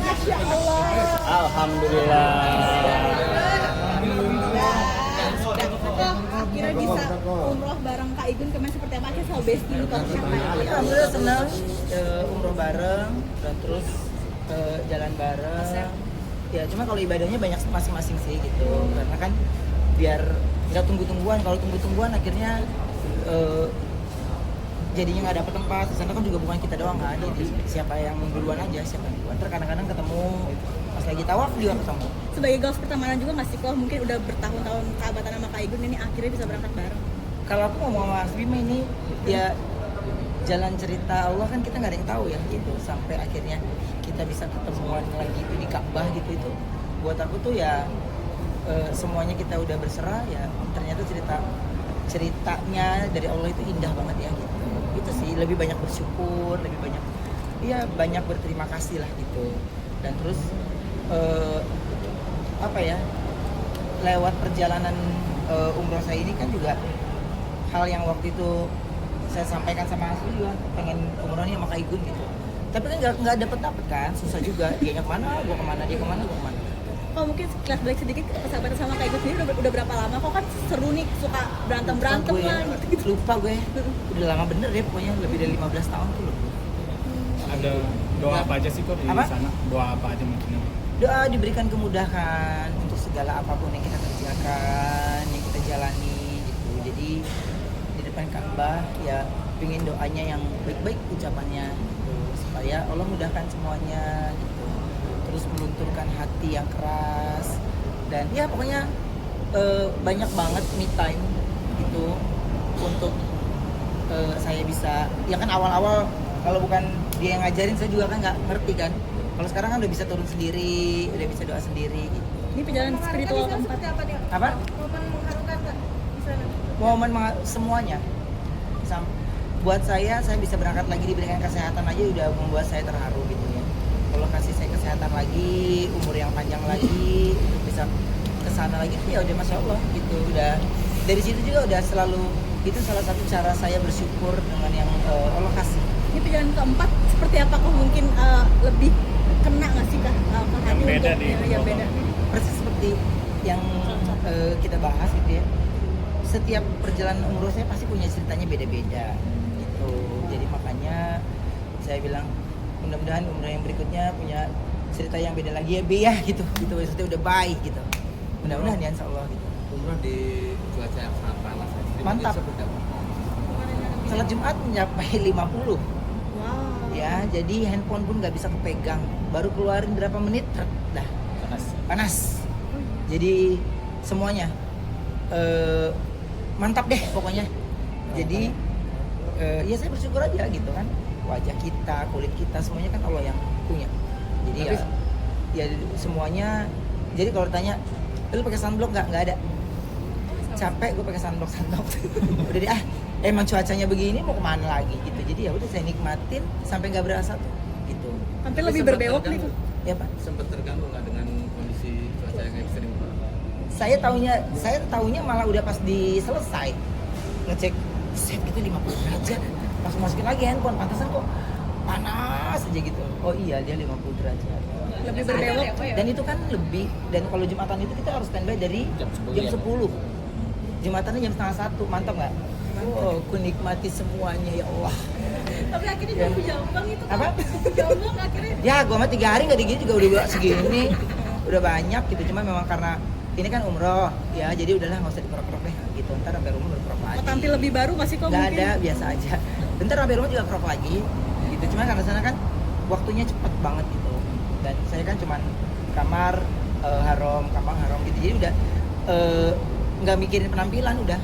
Masya Allah. Alhamdulillah. Akhirnya bisa umroh bareng Kak Igun kemarin seperti apa? Akhirnya sama Besti di konser lagi. Alhamdulillah senang umroh bareng dan terus jalan bareng. Ya cuma kalau ibadahnya banyak masing-masing sih gitu. Karena kan biar nggak tunggu-tungguan. Kalau tunggu-tungguan akhirnya jadinya nggak dapet tempat. Di sana kan juga bukan kita doang kan. Jadi siapa yang duluan aja, siapa yang duluan. Terus kadang-kadang ketemu pas lagi tawaf juga ketemu. Sebagai goals pertemanan juga nggak sih kok mungkin udah bertahun-tahun sahabatan sama Kak Igun ini akhirnya bisa berangkat bareng. Kalau aku ngomong sama Mas Bima ini ya jalan cerita Allah kan kita nggak ada yang tahu ya gitu sampai akhirnya kita bisa ketemuan lagi di Ka'bah gitu itu buat aku tuh ya semuanya kita udah berserah ya ternyata ceritanya dari Allah itu indah banget ya gitu itu sih lebih banyak bersyukur lebih banyak ya banyak berterima kasih lah gitu dan terus apa ya lewat perjalanan umroh saya ini kan juga hal yang waktu itu saya sampaikan sama Asli juga pengen umrohnya sama Kak Igun gitu tapi kan nggak dapet kan susah juga dia kemana gua kemana dia kemana gua kemana. Oh mungkin sekilas balik sedikit persahabatan sama Kak Igun sendiri udah berapa lama? Kok kan seru nih suka berantem lah gitu. Lupa gue udah lama bener ya pokoknya lebih dari 15 tahun tuh loh. Ada doa apa aja sih kok di sana? Doa apa aja mungkin? Doa diberikan kemudahan untuk segala apapun yang kita kerjakan, yang kita jalani gitu. Jadi di depan Ka'bah ya pingin doanya yang baik-baik ucapannya gitu supaya Allah mudahkan semuanya gitu. Terus melunturkan hati yang keras dan ya pokoknya banyak banget me time gitu untuk saya bisa ya kan awal-awal kalau bukan dia yang ngajarin saya juga kan nggak ngerti kan kalau sekarang kan udah bisa turun sendiri udah bisa doa sendiri gitu. Ini perjalanan spiritual keempat. Apa? Momen mengharukan Kak di sana. Momen semuanya buat saya bisa berangkat lagi diberikan kesehatan aja udah membuat saya terharu gitu ya kalau kasih saya kesehatan lagi umur yang panjang lagi untuk bisa kesana lagi ya udah Masya Allah gitu udah dari situ juga udah selalu itu salah satu cara saya bersyukur dengan yang Allah kasih. Ini perjalanan keempat seperti apa kok mungkin lebih kena nggak sih Kak? Yang beda nih. Yang beda. Persis seperti yang kita bahas gitu ya setiap perjalanan umroh saya pasti punya ceritanya beda-beda gitu jadi makanya saya bilang mudah-mudahan umroh yang berikutnya punya cerita yang beda lagi ya Bi ya gitu maksudnya udah baik gitu mudah-mudahan ya Insya Allah gitu. Umroh di cuaca yang sangat panas Mantap. Salat Jumat mencapai 50 Wow. ya jadi handphone pun nggak bisa kepegang baru keluarin berapa menit dah panas jadi semuanya mantap deh pokoknya jadi ya saya bersyukur aja gitu kan wajah kita kulit kita semuanya kan Allah yang punya jadi ya semuanya jadi kalau ditanya lu pakai sunblock nggak ada capek gue pakai sunblock udah deh emang cuacanya begini mau kemana lagi gitu jadi ya udah saya nikmatin sampai nggak berasa tuh gitu Hampir lebih berbelok nih. ya Pak sempat terganggu nggak dengan kondisi cuaca yang ekstrim Pak? saya taunya malah udah pas selesai ngecek set kita 50 derajat masukin lagi handphone pantasan kok panas aja gitu oh iya dia 50 derajat Lebih berbelok. dan itu kan lebih dan kalau Jumatan itu kita harus standby dari Jam 10 jam ya? 10 Jumatannya jam 12:30 mantap nggak? Oh, aku nikmati semuanya ya Allah. Tapi akhirnya Ya. jombang itu Kak. Apa? Jombang akhirnya. Ya, gua mah 3 hari nggak digini juga udah segini, udah banyak gitu. Cuma memang karena ini kan umroh, ya jadi udahlah nggak usah dikerok-kerok deh gitu. Ntar sampai rumah baru kerok lagi. Mau tampil lebih baru masih kok Nggak mungkin. ada, biasa aja. Bentar sampai rumah juga kerok lagi, gitu. Cuma karena sana kan waktunya cepet banget gitu. Dan saya kan cuman kamar harom gitu. Jadi udah nggak mikirin penampilan udah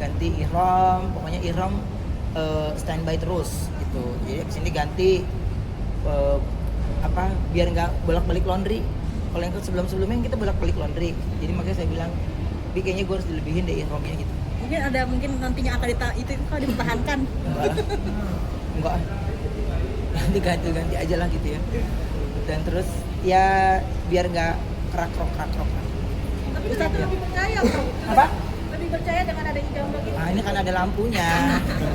ganti ihram, pokoknya ihram standby terus gitu. Jadi abis ini ganti biar nggak bolak-balik laundry. Kalau yang sebelum-sebelumnya kita bolak-balik laundry. Jadi makanya saya bilang, Bi kayaknya gue harus dilebihin deh ihramnya gitu. Mungkin nantinya akan itu kalau dipertahankan. Enggak. Nanti ganti aja lah gitu ya. Dan terus ya biar nggak kerak-krok. Tapi Ustaz lebih percaya bro. Apa? Lebih percaya dengan adanya jomblo ini? Ini kan ada lampunya.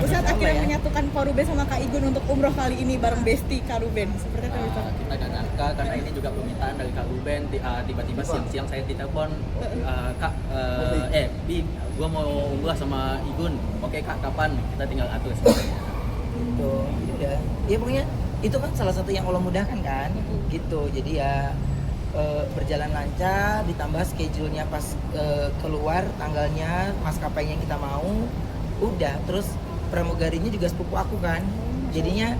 Ustadz Sama akhirnya ya. menyatukan Pak Ruben sama Kak Igun untuk umroh kali ini bareng Besti Kak Ruben. Seperti itu Ustadz. Kita gak nyangka karena ini juga permintaan dari Kak Ruben. Tiba-tiba siang-siang saya ditelepon, Kak, Bi, gua mau umrah sama Igun. Oke Kak, kapan? Kita tinggal atur sebenarnya. Gitu. Ya. Ya pokoknya itu kan salah satu yang Allah mudahkan kan. Gitu. Jadi ya berjalan lancar, ditambah schedule-nya pas keluar tanggalnya, maskapainya yang kita mau, udah. Terus pramugarinya juga sepupu aku kan, jadinya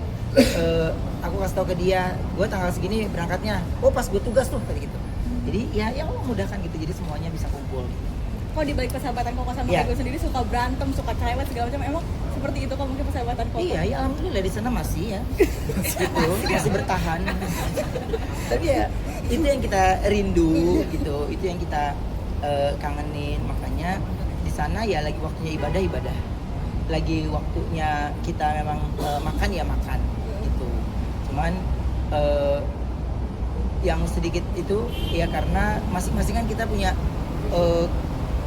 aku kasih tau ke dia, gue tanggal segini berangkatnya, oh pas gue tugas tuh kayak gitu. Jadi ya Allah mudahkan gitu, jadi semuanya bisa kumpul. Kok di balik persahabatan Koko sama Iya. Kak Igun sendiri suka berantem, suka cerewet segala macam, emang seperti itu kok mungkin persahabatan Koko? Iya, ya alhamdulillah di sana masih ya, gitu, masih bertahan. Tapi ya itu yang kita rindu gitu, itu yang kita kangenin. Makanya di sana ya lagi waktunya ibadah, lagi waktunya kita memang makan ya makan gitu. Cuman yang sedikit itu ya karena masing-masing kan kita punya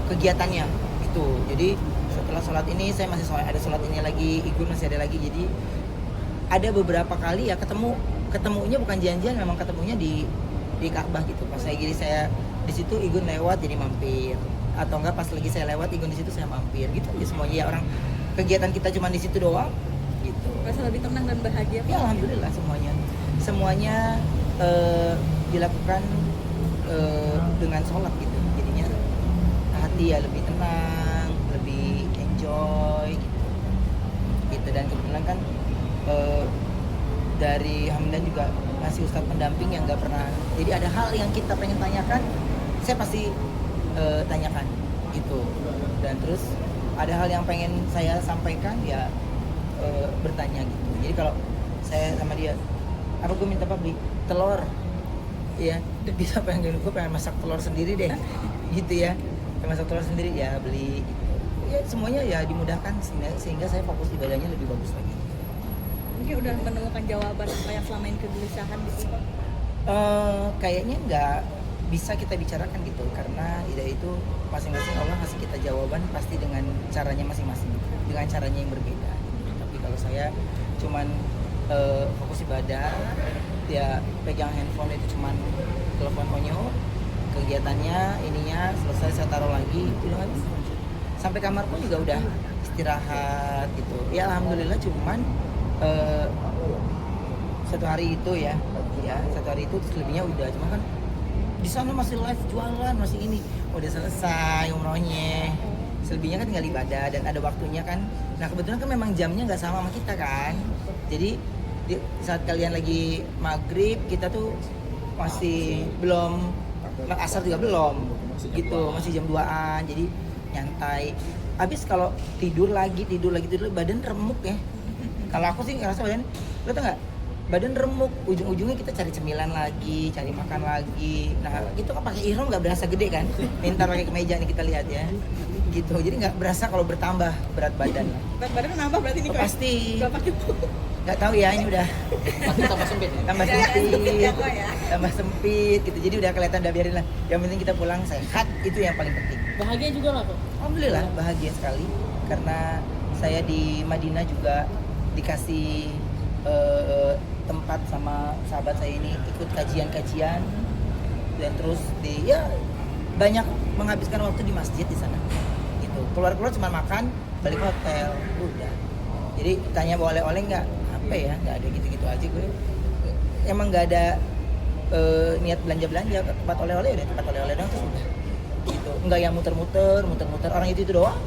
kegiatannya gitu. Jadi setelah sholat ini saya masih ada sholat ini lagi, Igun masih ada lagi. Jadi ada beberapa kali ya ketemunya bukan janjian, memang ketemunya di Ka'bah gitu. Pas saya di situ, Igun lewat jadi mampir, atau enggak pas lagi saya lewat Igun di situ saya mampir gitu. Ya semuanya ya orang kegiatan kita cuma di situ doang gitu. Rasa lebih tenang dan bahagia. Ya alhamdulillah semuanya dilakukan dengan sholat gitu. Jadinya hati ya lebih tenang, lebih enjoy gitu. Dan kebetulan kan dari Hamdan juga masih ustadz pendamping yang nggak pernah, jadi ada hal yang kita pengen tanyakan saya pasti tanyakan gitu. Dan terus ada hal yang pengen saya sampaikan ya bertanya gitu. Jadi kalau saya sama dia, apa gue minta apa, beli telur ya, bisa pengen gue pengen masak telur sendiri deh gitu ya, pengen masak telur sendiri ya beli ya, semuanya ya dimudahkan sehingga saya fokus ibadahnya lebih bagus lagi. Mungkin udah menemukan jawaban apa yang selama ini kegelisahan gitu. Kayaknya nggak bisa kita bicarakan gitu, karena itu masing-masing Allah kasih kita jawaban pasti dengan caranya masing-masing, dengan caranya yang berbeda. Tapi kalau saya cuman fokus ibadah, ya pegang handphone itu cuman telepon konyo, kegiatannya ininya selesai saya taruh lagi, udah nggak bisa. Sampai kamar pun juga udah istirahat gitu. Ya alhamdulillah, cuman satu hari itu ya satu hari itu selebihnya udah, cuma kan di sana masih live jualan, masih ini udah selesai umrohnya, selebihnya kan tinggal ibadah dan ada waktunya kan. Nah kebetulan kan memang jamnya nggak sama kita kan, jadi saat kalian lagi maghrib kita tuh masih belum, asar juga belum gitu, masih jam 2-an, jadi nyantai. Habis kalau tidur lagi badan remuk ya. Kalau aku sih ngerasa badan, lo tau nggak, badan remuk, ujung-ujungnya kita cari cemilan lagi, cari makan lagi. Nah itu kan pakai ihram nggak berasa gede kan, ntar pakai kemeja nih kita lihat ya gitu. Jadi nggak berasa kalau bertambah berat badan. Berat badan nambah berarti nih, Pasti berapa kilo? nggak tahu ya, ini udah Pasti tambah sempit. tambah sempit gitu. Jadi udah kelihatan, udah biarin lah, yang penting kita pulang sehat, itu yang paling penting. Bahagia juga lah kok. Alhamdulillah bahagia sekali, karena saya di Madinah juga dikasih tempat sama sahabat saya ini, ikut kajian-kajian, dan terus banyak menghabiskan waktu di masjid di sana gitu. Keluar cuma makan, balik hotel, udah. Jadi tanya bawa oleh-oleh nggak, apa ya, nggak ada, gitu-gitu aja gue. Emang nggak ada niat belanja ke tempat oleh-oleh, udah tempat oleh-oleh doang terus udah gitu. Nggak yang muter-muter orang itu doang.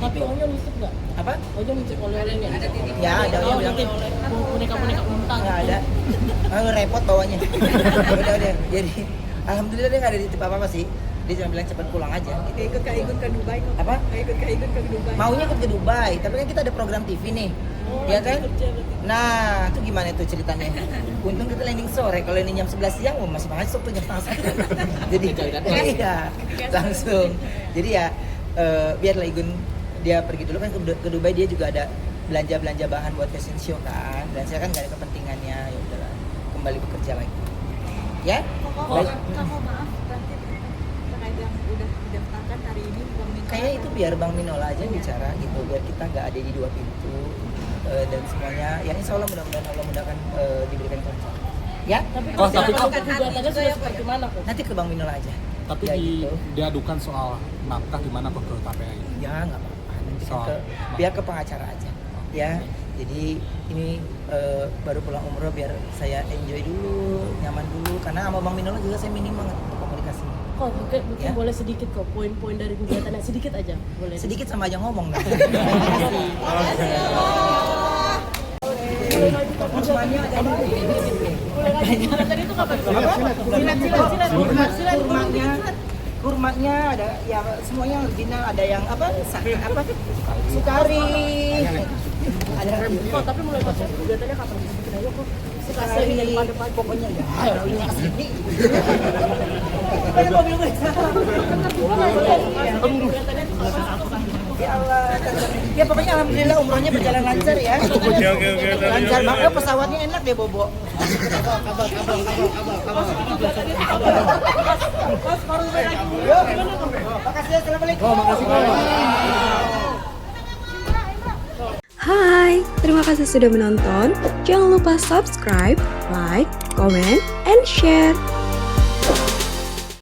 Tapi Onyo nitip nggak? Apa? Onyo nitip oleh-olehnya? Ya ada Oh, yang nitip boneka-boneka unta. nggak ada. Repot bawanya. udah. Jadi alhamdulillah dia nggak ada dititip apa-apa sih. Dia cuma bilang cepat pulang aja gitu. Ikut Kak Igun ke Dubai kok. Apa? Ikut Kak Igun ke Dubai. Maunya ikut ke Dubai, tapi kan kita ada program TV nih. Ya kan? Nah, itu gimana tuh ceritanya? Untung kita landing sore, kalau landing jam 11 siang masih masuk tuh jam 12:30. Jadi iya, langsung. Jadi ya biarlah Igun dia pergi dulu kan ke Dubai, dia juga ada belanja bahan buat fashion show kan. Dan saya kan nggak ada kepentingannya, ya udahlah kembali bekerja lagi. Ya? Koko, Baik. Koko maaf berarti terkait yang udah didaftarkan hari ini Bang Minola? Kayaknya itu biar Bang Minola aja yang bicara gitu, biar kita nggak ada di dua pintu dan semuanya. Ya insya Allah mudah-mudahan Allah mudahkan diberikan kelancaran. Ya, Tapi Oh, kalau tapi gugatannya sudah seperti mana kok? nanti ke Bang Minola aja. Tapi Ya, gitu. diadukan soal naskah gimana kok ke KPI? Ya nggak apa-apa, nanti kan Soal- biar ke pengacara aja. Ya, jadi ini baru pulang umroh biar saya enjoy dulu, nyaman dulu. Karena sama Bang Minola juga saya minim banget untuk komunikasi. Kok mungkin Ya. boleh sedikit kok poin-poin dari gugatannya sedikit aja boleh. Sedikit sama aja ngomong nih. Gugatan itu kapan? Kurmanya ada ya semuanya original, ada yang apa sukari. Ada Kok tapi mulai masuk gugatannya kapan? Sebutin aja kok. Sekasih sukari daripada pagi. pokoknya ya. Ini kesini. Ada mobil gue. Gugatannya itu kapan? Ya Allah. Ya pokoknya alhamdulillah umrohnya berjalan lancar ya. Oke. Lancar banget, pesawatnya enak deh Bobo. Makasih, assalamualaikum. Hai, terima kasih sudah menonton. Jangan lupa subscribe, like, comment, and share.